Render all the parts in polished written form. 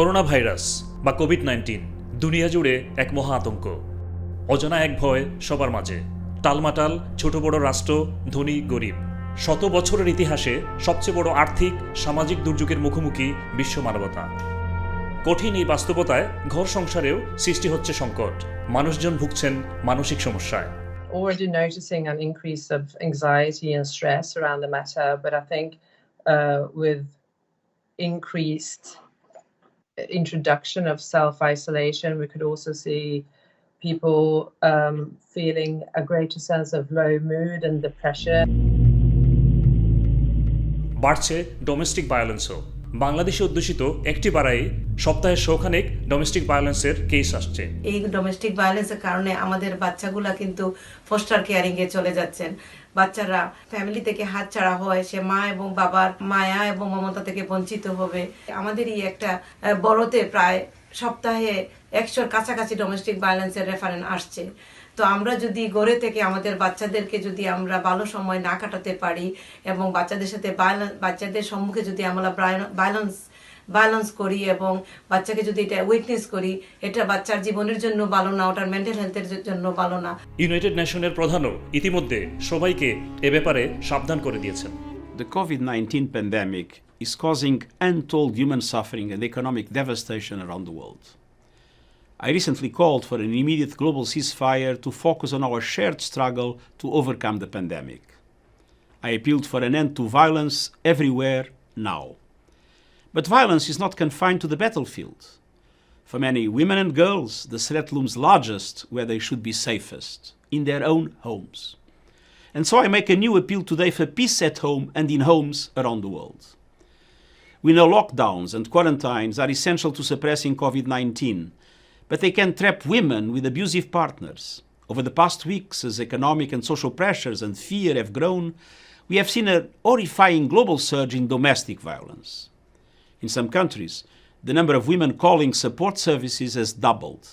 Corona virus বা COVID-19 দুনিয়া জুড়ে এক মহা আতঙ্ক। অজানা এক ভয় সবার মাঝে। টালমাটাল ছোট বড় রাষ্ট্র, ধনী গরিব। শত বছরের ইতিহাসে সবচেয়ে বড় আর্থিক সামাজিক দুর্যোগের মুখোমুখি বিশ্ব মানবতা। কঠিন এই বাস্তবতায় ঘর সংসারেও সৃষ্টি হচ্ছে সংকট। মানুষজন ভুগছেন মানসিক সমস্যায়। Already noticing an increase of anxiety and stress around the matter, but I think with increased introduction of self-isolation, we could also see people feeling a greater sense of low mood and depression. বাড়ছে domestic ভায়োলেন্সও। বাংলাদেশে অধ্যুষিত একটি পাড়ায় সপ্তাহে শোখানেক domestic ভায়োলেন্সের case আসছে। এই domestic ভায়োলেন্সের কারণে আমাদের বাচ্চাগুলা কিন্তু ফস্টার কেয়ারিং এ চলে যাচ্ছেন। বাচ্চারা ফ্যামিলি থেকে হাতছাড়া হয়, সে মা এবং বাবার মায়া এবং মমতা থেকে বঞ্চিত হবে। আমাদেরই একটা বড়তে প্রায় সপ্তাহে 100-র কাছাকাছি ডোমেস্টিক ভায়োলেন্সের রেফারেন্স আসছে। তো আমরা যদি গড়ে থেকে আমাদের বাচ্চাদেরকে যদি আমরা ভালো সময় না কাটাতে পারি এবং বাচ্চাদের সাথে বাচ্চাদের সম্মুখে যদি আমরা ভায়োলেন্স করি এবং বাচ্চাকে যদি এটা উইটনেস করি, এটা বাচ্চার জীবনের জন্য ভালো না, ওটার মেন্টাল হেলথের জন্য ভালো না। ইউনাইটেড নেশনের প্রধানও ইতিমধ্যে সবাইকে এ ব্যাপারে সাবধান করে দিয়েছেন। The COVID-19 pandemic is causing untold human suffering and economic devastation around the world. I recently called for an immediate global ceasefire to focus on our shared struggle to overcome the pandemic. I appealed for an end to violence everywhere now. But violence is not confined to the battlefield. For many women and girls, the threat looms largest where they should be safest, in their own homes. And so I make a new appeal today for peace at home and in homes around the world. We know lockdowns and quarantines are essential to suppressing COVID-19, but they can trap women with abusive partners. Over the past weeks, as economic and social pressures and fear have grown, we have seen a horrifying global surge in domestic violence. In some countries, the number of women calling support services has doubled.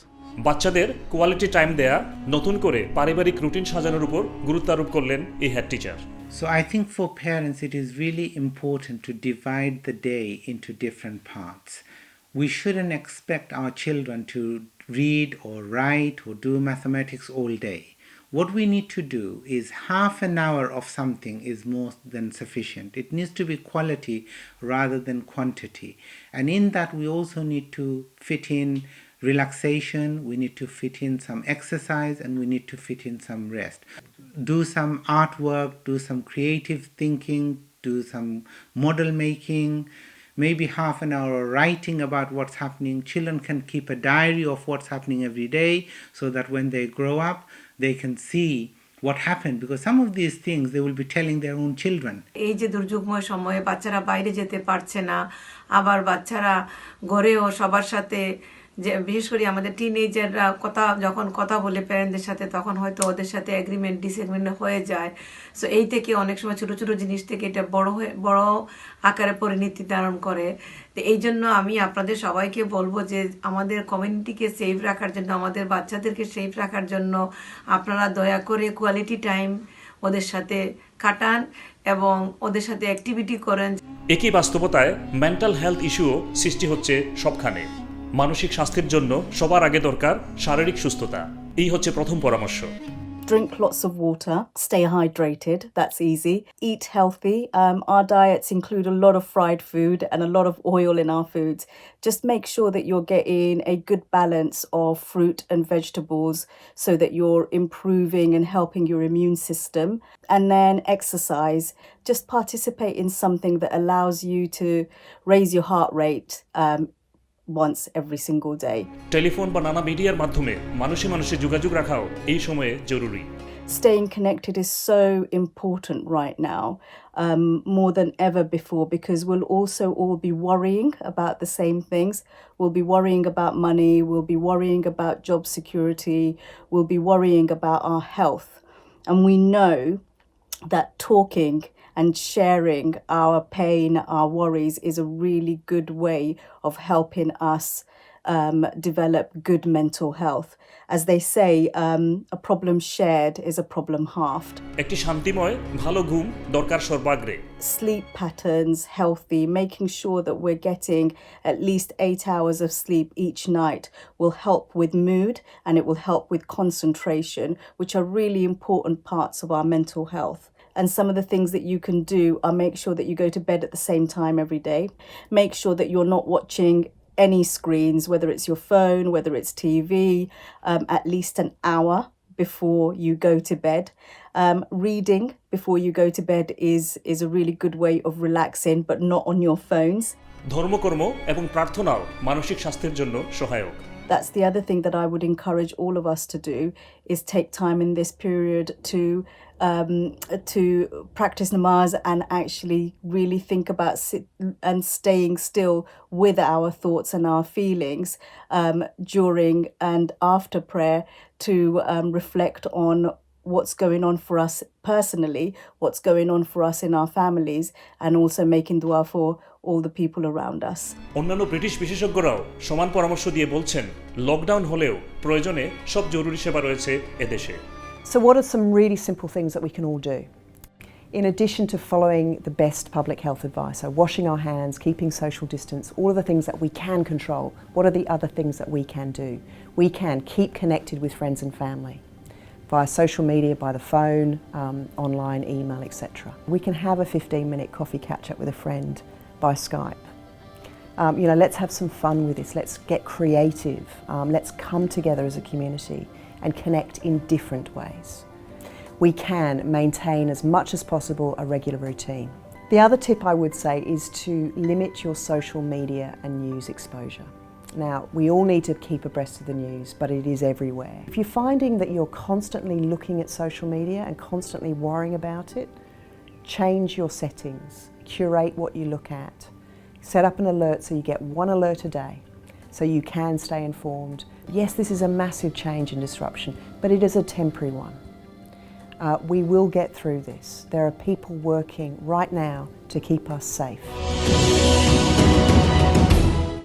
বাচ্চাদের quality time দেয়া, নতুন করে পারিবারিক routine সাজানোর উপর গুরুত্ব আরোপ করলেন এই head teacher. So I think for parents it is really important to divide the day into different parts. We shouldn't expect our children to read or write or do mathematics all day. What we need to do is half an hour of something is more than sufficient. It needs to be quality rather than quantity. And in that we also need to fit in relaxation, we need to fit in some exercise, and we need to fit in some rest. Do some artwork, do some creative thinking, do some model making, maybe half an hour writing about what's happening. Children can keep a diary of what's happening every day so that when they grow up, they can see what happened, because some of these things they will be telling their own children. এই যে দুর্যোগময় সময়ে বাচ্চারা বাইরে যেতে পারছে না, আবার বাচ্চারা ঘরেও সবার সাথে, যে বিশেষ করে আমাদের টিনেজাররা যখন কথা বলে প্যারেন্টদের সাথে, তখন হয়তো ওদের সাথে এগ্রিমেন্ট ডিসএগ্রিমেন্ট হয়ে যায়। সো এই থেকে অনেক সময় ছোট ছোট জিনিস থেকে এটা বড় আকারে পরিণতি ধারণ করে। তো এই জন্য আমি আপনাদের সবাইকে বলবো যে আমাদের কমিউনিটিকে সেফ রাখার জন্য, আমাদের বাচ্চাদেরকে সেফ রাখার জন্য আপনারা দয়া করে কোয়ালিটি টাইম ওদের সাথে কাটান এবং ওদের সাথে অ্যাক্টিভিটি করেন। একই বাস্তবতায় মেন্টাল হেলথ ইস্যুও সৃষ্টি হচ্ছে সবখানে। মানসিক স্বাস্থ্যের জন্য সবার আগে দরকার শারীরিক সুস্থতা। এই হচ্ছে প্রথম পরামর্শ। Drink lots of water, stay hydrated, that's easy. Eat healthy. Our diets include a lot of fried food and a lot of oil in our foods. Just make sure that you're getting a good balance of fruit and vegetables so that you're improving and helping your immune system. And then exercise. Just participate in something that allows you to raise your heart rate once every single day. Telephone বা নানা মিডিয়ার মাধ্যমে মানুষে যোগাযোগ রাখাও এই সময়ে জরুরি। Staying connected is so important right now, more than ever before, because we'll also all be worrying about the same things. We'll be worrying about money, we'll be worrying about job security, we'll be worrying about our health. And we know that talking and sharing our pain, our worries is a really good way of helping us develop good mental health. As they say, a problem shared is a problem halved. একটি শান্তিময় ভালো ঘুম দরকার সর্বাগ্রে। Sleep patterns, healthy, making sure that we're getting at least 8 hours of sleep each night will help with mood and it will help with concentration, which are really important parts of our mental health. And some of the things that you can do are make sure that you go to bed at the same time every day. Make sure that you're not watching any screens, whether it's your phone, whether it's TV, at least an hour before you go to bed. Reading before you go to bed is a really good way of relaxing, but not on your phones. ধর্মকর্ম এবং প্রার্থনাও মানসিক স্বাস্থ্যের জন্য সহায়ক। That's the other thing that I would encourage all of us to do, is take time in this period to practice namaz and actually really think about and staying still with our thoughts and our feelings during and after prayer, to reflect on what's going on for us personally, what's going on for us in our families, and also making dua for all the people around us. অন্যান্য British বিশেষজ্ঞরাও সমান পরামর্শ দিয়ে বলছেন, lockdown হলেও প্রয়োজনে সব জরুরি সেবা রয়েছে এদেশে। So what are some really simple things that we can all do? In addition to following the best public health advice, so washing our hands, keeping social distance, all of the things that we can control, what are the other things that we can do? We can keep connected with friends and family via social media, by the phone, online, email, etc. We can have a 15-minute coffee catch-up with a friend by Skype. Let's have some fun with this. Let's get creative. Let's come together as a community and connect in different ways. We can maintain as much as possible a regular routine. The other tip I would say is to limit your social media and news exposure. Now, we all need to keep abreast of the news, but it is everywhere. If you're finding that you're constantly looking at social media and constantly worrying about it, change your settings, curate what you look at, set up an alert so you get one alert a day, so you can stay informed. Yes, this is a massive change and disruption, but it is a temporary one. We will get through this. There are people working right now to keep us safe.